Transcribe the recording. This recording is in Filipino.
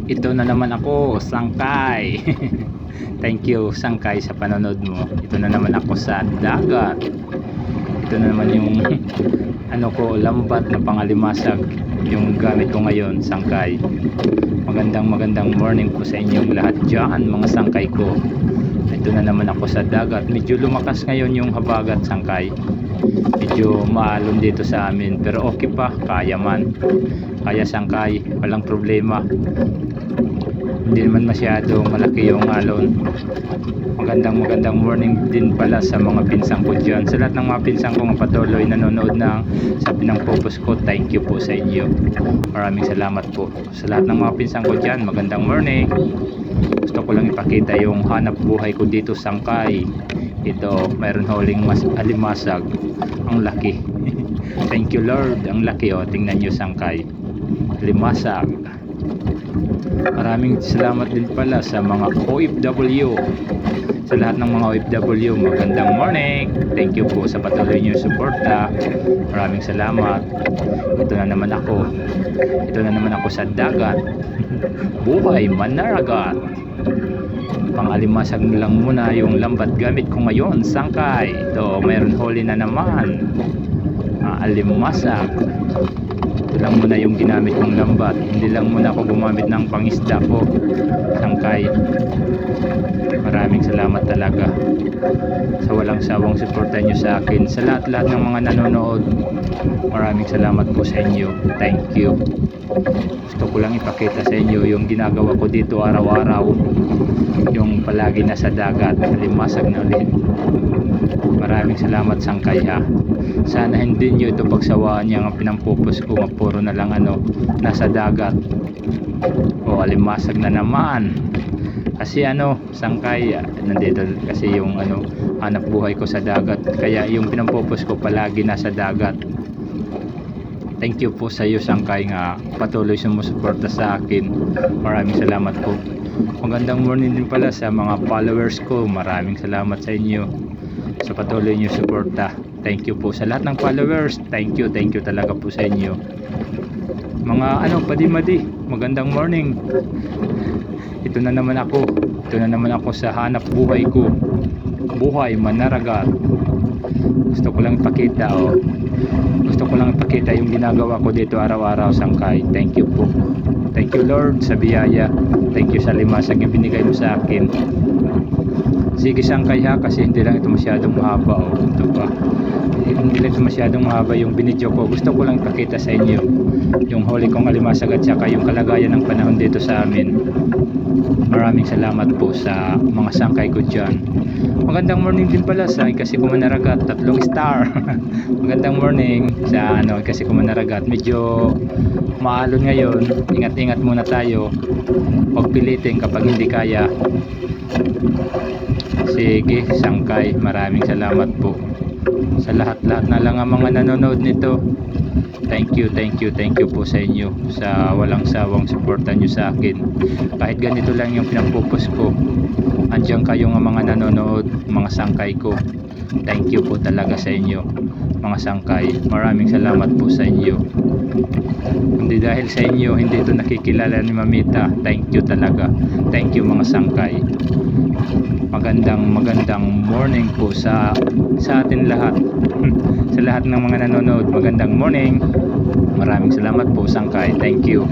Ito na naman ako, Sangkay. Thank you, Sangkay, sa panonood mo. Ito na naman ako sa dagat. Ito na naman yung ano ko, lambat na pangalimasag yung gamit ko ngayon, Sangkay. Magandang morning po sa inyong lahat dyan, mga Sangkay ko. Ito na naman ako sa dagat. Medyo lumakas ngayon yung habagat, Sangkay. Medyo maalon dito sa amin, pero okay pa, kaya man. Kaya, Sangkay, walang problema. Hindi naman masyado malaki yung alon. Magandang morning din pala sa mga pinsang ko dyan, sa lahat ng mga pinsang kong patuloy nanonood ng sabi ng purpose ko. Thank you po sa inyo, maraming salamat po sa lahat ng mga pinsang ko dyan. Magandang morning. Gusto ko lang ipakita yung hanap buhay ko dito, Sangkay. Ito, mayroon huling alimasag, ang laki. Thank you Lord, ang laki. Oh, tingnan nyo, Sangkay, limasag. Maraming salamat din pala sa mga OFW, sa lahat ng mga OFW. Magandang morning. Thank you po sa patuloy niyo suporta. Maraming salamat. Ito na naman ako sa dagat. Buhay manaragat. Pangalimasag lang muna yung lambat gamit ko ngayon, Sangkay. Ito, mayroon huli na naman, alimasag. Ito lang muna yung ginamit kong lambat. Hindi lang muna ako gumamit ng pangisda ko, Sangkay. Maraming salamat talaga sa walang sawang suporta nyo sa akin, sa lahat ng mga nanonood. Maraming salamat po sa inyo. Thank you. Gusto ko lang ipakita sa inyo yung ginagawa ko dito araw-araw, yung palagi nasa dagat, limasag na ulit. Maraming salamat, Sangkay, ha. Sana hindi nyo ito pagsawaan yung pinampupos ko, puro na lang nasa dagat. O, alimasag na naman. Kasi Sangkay, nandito kasi yung hanap buhay ko sa dagat, kaya yung pinampupos ko palagi nasa dagat. Thank you po sa iyo, Sangkay, nga patuloy sumusuporta sa akin. Maraming salamat po. Magandang morning din pala sa mga followers ko. Maraming salamat sa inyo sa patuloy niyo suporta. Thank you po sa lahat ng followers. Thank you talaga po sa inyo. Mga padi-madi, magandang morning. Ito na naman ako sa hanap buhay ko. Buhay manaragat. Gusto ko lang ipakita yung ginagawa ko dito araw-araw, Sangkay. Thank you po. Thank you Lord sa biyaya. Thank you sa limasag yung binigay mo sa akin. Sige, Sangkay, ha, kasi hindi lang ito masyadong mahaba. Ito pa, hindi lang ito masyadong mahaba yung binidyo ko. Gusto ko lang ipakita sa inyo yung huli kong alimasag at saka yung kalagayan ng panahon dito sa amin. Maraming salamat po sa mga Sangkay ko dyan. Magandang morning din pala sa kasi kumanaragat, 3 star. Magandang morning sa kasi kumanaragat. Medyo maalon ngayon, ingat-ingat muna tayo. Huwag pilitin kapag hindi kaya. Sige, Sangkay, maraming salamat po sa lahat na lang ang mga nanonood nito. Thank you po sa inyo sa walang sawang suporta nyo sa akin. Kahit ganito lang yung pinampupos ko, andyan kayong mga nanonood, mga Sangkay ko. Thank you po talaga sa inyo, mga Sangkay. Maraming salamat po sa inyo. Hindi dahil sa inyo, hindi ito nakikilala ni Mamita. Thank you talaga. Thank you, mga Sangkay. Magandang morning po sa atin lahat. Sa lahat ng mga nanonood, magandang morning. Maraming salamat po, Sangkay. Thank you.